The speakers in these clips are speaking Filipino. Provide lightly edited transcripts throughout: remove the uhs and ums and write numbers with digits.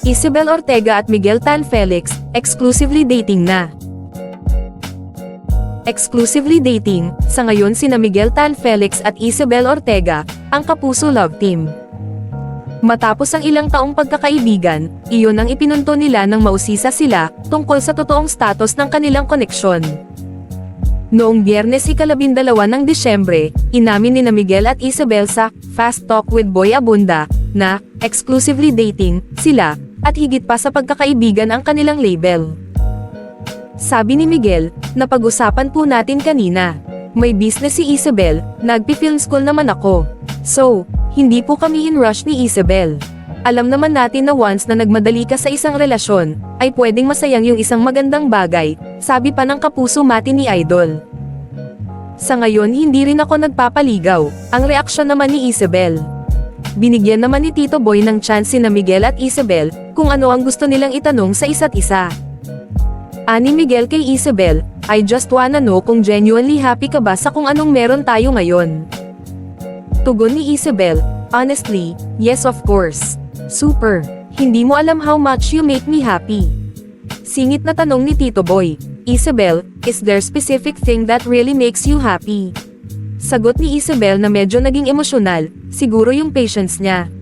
Isabel Ortega at Miguel Tan Felix, exclusively dating na. Exclusively dating, sa ngayon sina Miguel Tan Felix at Isabel Ortega, ang kapuso love team. Matapos ang ilang taong pagkakaibigan, iyon ang ipinunto nila nang mausisa sila, tungkol sa totoong status ng kanilang koneksyon. Noong Biyernes ika-12 ng Disyembre, inamin ni Miguel at Isabel sa Fast Talk with Boy Abunda, na exclusively dating sila, at higit pa sa pagkakaibigan ang kanilang label. Sabi ni Miguel, napag-usapan po natin kanina. May business si Isabel, nagpi-film school naman ako. So, hindi po kami in rush ni Isabel. Alam naman natin na once na nagmadali ka sa isang relasyon, ay pwedeng masayang yung isang magandang bagay, sabi pa ng kapuso mati ni Idol. Sa ngayon hindi rin ako nagpapaligaw, ang reaksyon naman ni Isabel. Binigyan naman ni Tito Boy ng chance na Miguel at Isabel, kung ano ang gusto nilang itanong sa isa't isa. Ani Miguel kay Isabel, I just wanna know kung genuinely happy ka ba sa kung anong meron tayo ngayon. Tugon ni Isabel, honestly, yes of course. Super. Hindi mo alam how much you make me happy. Singit na tanong ni Tito Boy, Isabel, is there specific thing that really makes you happy? Sagot ni Isabel na medyo naging emosyonal, siguro yung patience niya.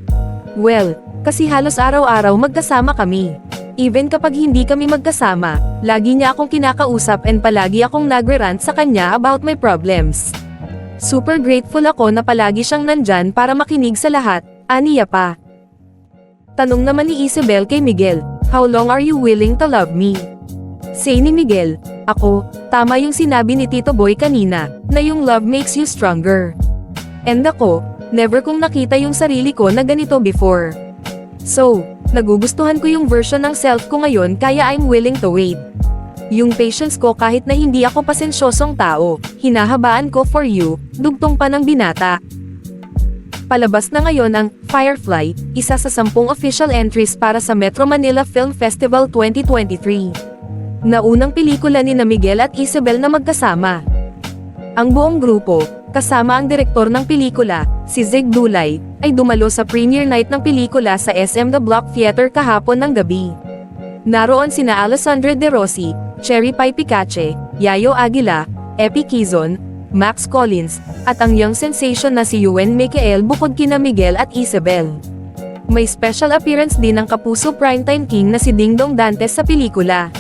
Well, kasi halos araw-araw magkasama kami. Even kapag hindi kami magkasama, lagi niya akong kinakausap and palagi akong nagre-rant sa kanya about my problems. Super grateful ako na palagi siyang nandyan para makinig sa lahat, aniya pa. Tanong naman ni Isabel kay Miguel, how long are you willing to love me? Say ni Miguel, ako, tama yung sinabi ni Tito Boy kanina, na yung love makes you stronger. And ako, never kong nakita yung sarili ko na ganito before. So, nagugustuhan ko yung version ng self ko ngayon kaya I'm willing to wait. Yung patience ko kahit na hindi ako pasensyosong tao, hinahabaan ko for you, dugtong pa ng binata. Palabas na ngayon ang Firefly, isa sa 10 official entries para sa Metro Manila Film Festival 2023. Naunang pelikula ni Miguel at Isabel na magkasama. Ang buong grupo, kasama ang direktor ng pelikula, si Zig Dulay, ay dumalo sa premiere night ng pelikula sa SM The Block Theater kahapon ng gabi. Naroon sina Alessandra De Rossi, Cherry Pie Picache, Yayo Aguila, Epi Quizon, Max Collins, at ang young sensation na si Yuen Michael bukod kina Miguel at Isabel. May special appearance din ng kapuso primetime king na si Dingdong Dantes sa pelikula.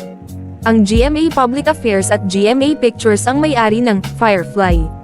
Ang GMA Public Affairs at GMA Pictures ang may-ari ng Firefly.